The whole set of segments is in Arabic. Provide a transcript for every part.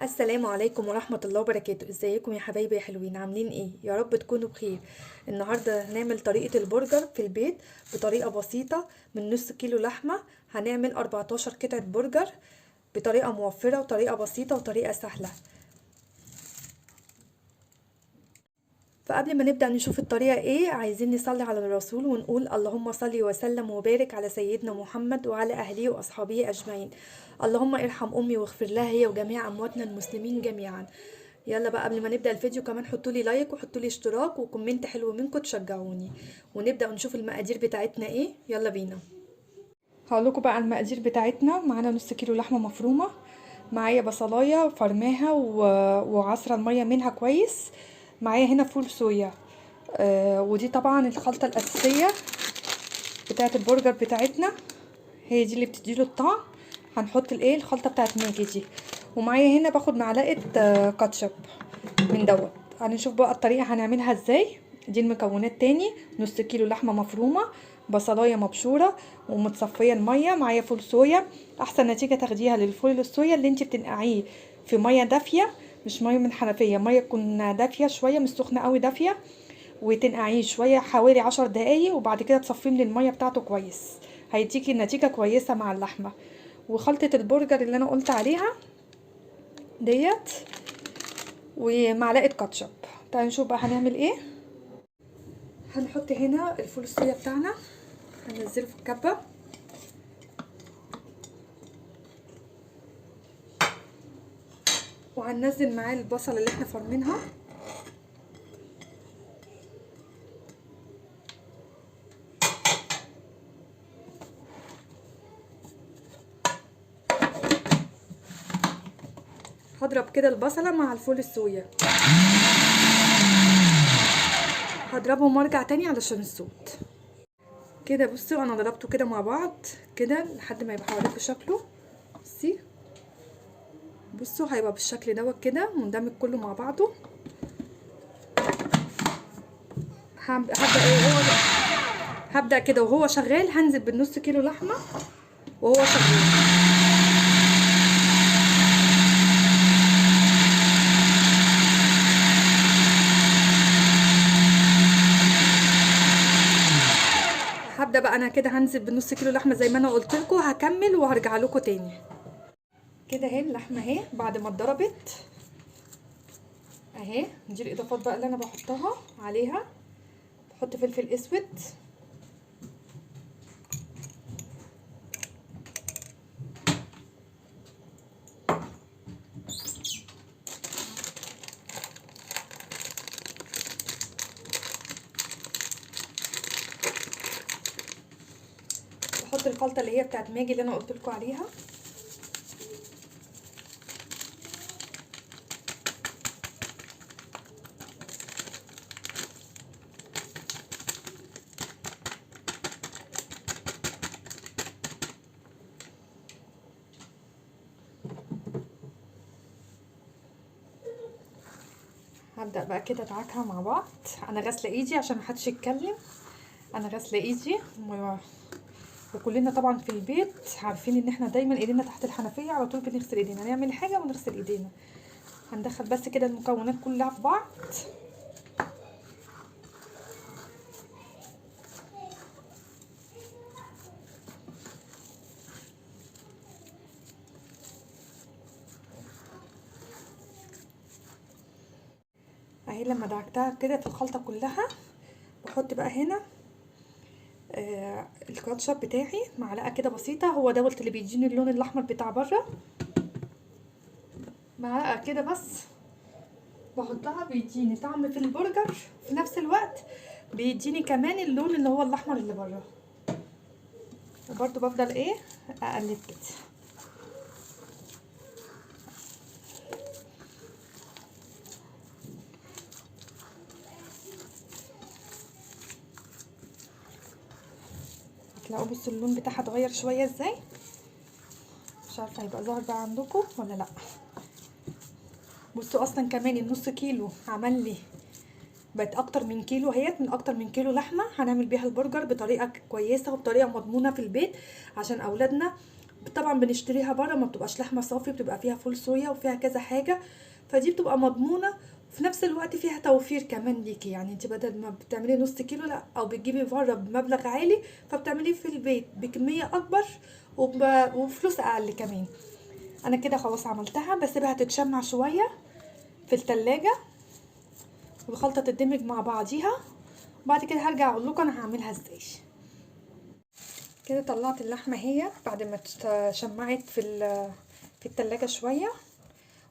السلام عليكم ورحمة الله وبركاته. ازيكم يا حبايبي يا حلوين؟ عاملين ايه؟ يا رب تكونوا بخير. النهاردة هنعمل طريقة البرجر في البيت بطريقة بسيطة. من نص كيلو لحمة هنعمل 14 قطعة برجر بطريقة موفرة وطريقة بسيطة وطريقة سهلة. فقبل ما نبدأ نشوف الطريقة ايه، عايزين نصلي على الرسول ونقول اللهم صل وسلم وبارك على سيدنا محمد وعلى اهله واصحابه اجمعين. اللهم ارحم امي واغفر لها هي وجميع امواتنا المسلمين جميعا. يلا بقى، قبل ما نبدأ الفيديو كمان حطوا لي لايك وحطوا لي اشتراك وكومنت حلو منكم تشجعوني. ونبدأ نشوف المقادير بتاعتنا ايه. يلا بينا. هقول لكم بقى المقادير بتاعتنا. معانا نص كيلو لحمة مفرومة، معايا بصلايه فرماها وعصره الميه منها كويس، معايا هنا فول صويا. ودي طبعا الخلطه الاساسيه بتاعه البرجر بتاعتنا، هي دي اللي بتديله الطعم. هنحط الخلطه بتاعه ماجي دي. ومعايا هنا باخد معلقه كاتشب من دوت. هنشوف بقى الطريقه هنعملها ازاي. دي المكونات تاني: نص كيلو لحمه مفرومه، بصلايه مبشوره ومتصفيه الميه، معايا فول صويا. احسن نتيجه تاخديها للفول الصويا اللي انت بتنقعيه في ميه دافيه، مش ميه من حنفيه، ميه تكون دافيه شويه، مش سخنه قوي، دافيه. وتنقعيه شويه حوالي 10 دقايق، وبعد كده تصفيه من الميه بتاعته كويس، هيديكي نتيجه كويسه مع اللحمه. وخلطه البرجر اللي انا قلت عليها ديت، ومعلقه كاتشب. تعالوا نشوف بقى هنعمل ايه. هنحط هنا الفول الصويا بتاعنا، هننزله في الكبه، وهننزل معاه البصله اللي احنا فرمينها، هضرب كده البصله مع الفول الصويا، هضربهم وارجع تاني علشان الصوت. كده بصوا انا ضربته كده مع بعض كده لحد ما يبقى حواليكوا شكله. بصوا هيبقى بالشكل دوت كده مندمج كله مع بعضه. هبدأ كده وهو شغال، هنزل بالنص كيلو لحمه وهو شغال. هبدأ بقى انا كده هنزل بالنص كيلو لحمه زي ما انا قلت لكم، هكمل وهرجع لكم تاني. كده اهي اللحمه اهي بعد ما اتضربت اهي. دي الاضافات بقى اللي انا بحطها عليها. بحط فلفل اسود، بحط الخلطه اللي هي بتاعت ماجي اللي انا قلت لكم عليها. هبدأ بقى كده ادعكها مع بعض. انا غاسله ايدي عشان محدش يتكلم، انا غاسله ايدي وكلنا طبعا في البيت عارفين ان احنا دايما ايدينا تحت الحنفيه على طول، بنغسل ايدينا، نعمل حاجه ونغسل ايدينا. هندخل بس كده المكونات كلها في بعض. اهي لما دعكتها كده في الخلطه كلها، بحط بقى هنا الكاتشب بتاعي، معلقه كده بسيطه، هو دوت اللي بيديني اللون الاحمر بتاع بره. معلقه كده بس بحطها، بيديني طعم في البرجر، في نفس الوقت بيديني كمان اللون اللي هو الاحمر اللي بره. وبرده بفضل اقلب كده. هتلاقوا بصوا اللون بتاعها اتغير شويه ازاي، مش عارفه هيبقى ظاهر بقى عندكم ولا لا. بصوا اصلا كمان النص كيلو عمل لي بقت اكتر من كيلو، اهيت من اكتر من كيلو لحمه هنعمل بيها البرجر بطريقه كويسه وبطريقه مضمونه في البيت عشان اولادنا طبعا بنشتريها بره، ما بتبقاش لحمه صافي، بتبقى فيها فول صويا وفيها كذا حاجه، فدي بتبقى مضمونه، وفي نفس الوقت فيها توفير كمان ليكي. يعني انت بدل ما بتعملي نص كيلو لا، او بتجيبي بره بمبلغ عالي، فبتعمليه في البيت بكميه اكبر وفلوس اقل كمان. انا كده خلاص عملتها، بسيبها تتشمع شويه في التلاجة والخلطه تندمج مع بعضيها، وبعد كده هرجع اقول لكم انا هعملها ازاي. كده طلعت اللحمه هي بعد ما شمعت في التلاجة شويه،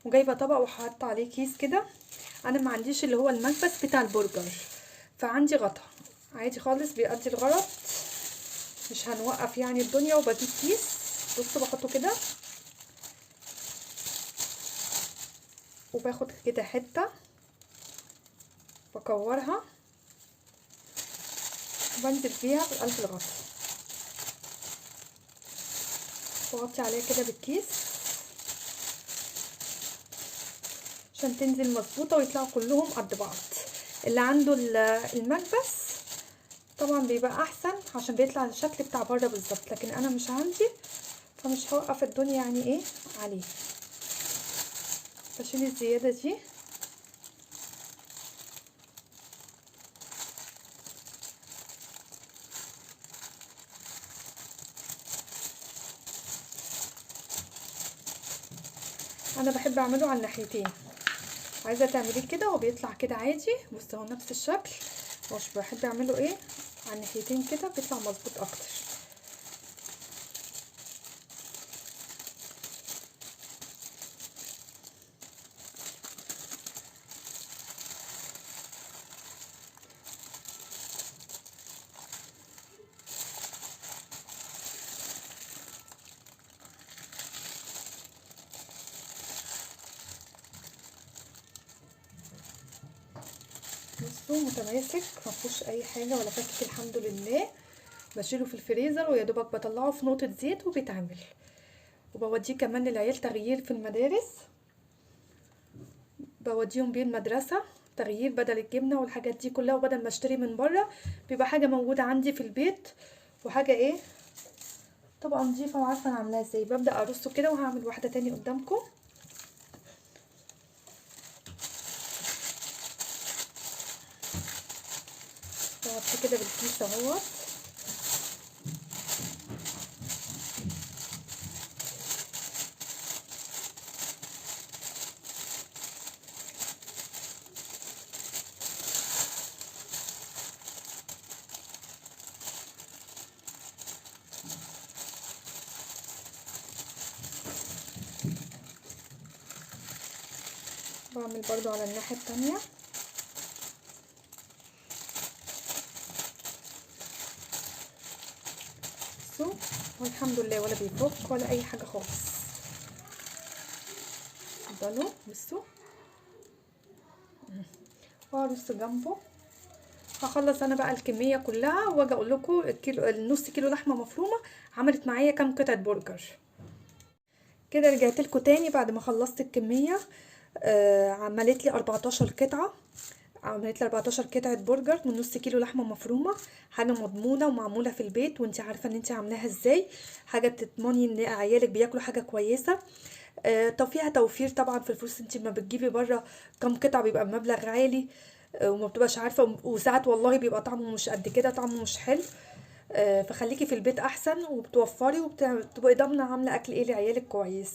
وجايبه طبق وحاطه عليه كيس كده. انا ما عنديش اللي هو المكبس بتاع البرجر، فعندي غطا عادي خالص بيقضي الغرض، مش هنوقف يعني الدنيا. وبجيب كيس، بصوا بحطه كده وباخد كده حته بكورها وبنزل فيها في قلب الغطا، واغطي عليها كده بالكيس عشان تنزل مظبوطه ويطلعوا كلهم قد بعض. اللي عنده المكبس طبعا بيبقى احسن عشان بيطلع الشكل بتاع بره بالظبط، لكن انا مش عندي، فمش هوقف الدنيا يعني ايه عليه. بشيل الزياده دي انا بحب اعمله على الناحيتين، عايزه تعمليه كده وبيطلع كده عادي. بص اهو نفس الشكل، مش بحب اعمله ايه على الناحيتين كده، بيطلع مظبوط اكتر. بصوا متماسك، مفيهوش اي حاجه ولا فكك الحمد لله. بشيله في الفريزر ويا دوبك بطلعه في نقطه زيت وبيتعمل. وبوديه كمان للعيال تغيير في المدارس، بوديهم بيه المدرسه تغيير بدل الجبنه والحاجات دي كلها، وبدل ما اشتري من بره بيبقى حاجه موجوده عندي في البيت، وحاجه ايه طبقه نضيفه وعارفه انا عاملاها ازاي. ببدا ارصه كده، وهعمل واحده تاني قدامكم. بغطيه كده بالكيس اهوت. بعمل برضو على الناحيه التانية. بصوا والحمد لله ولا بيفك ولا اي حاجه خالص. اتفضلوا بصوا، وهرص جنبه. هخلص انا بقى الكميه كلها واجي اقول لكم الكيلو النص كيلو لحمه مفرومه عملت معايا كام قطعه برجر. كده رجعت لكم تاني بعد ما خلصت الكميه. عملت لي 14 قطعه، عملت لي 14 قطعه برجر من نص كيلو لحمه مفرومه. حاجه مضمونه ومعموله في البيت، وانت عارفه ان انت عاملاها ازاي، حاجه تضمني ان عيالك بياكلوا حاجه كويسه. طب فيها توفير طبعا في الفلوس، انت ما بتجيبي بره كام قطعه بيبقى بمبلغ عالي، وما بتبقاش عارفه، وساعات والله بيبقى طعمه مش قد كده، طعمه مش حلو. فخليكي في البيت احسن، وبتوفري وبتبقي ضامنه عامله اكل ايه لعيالك كويس.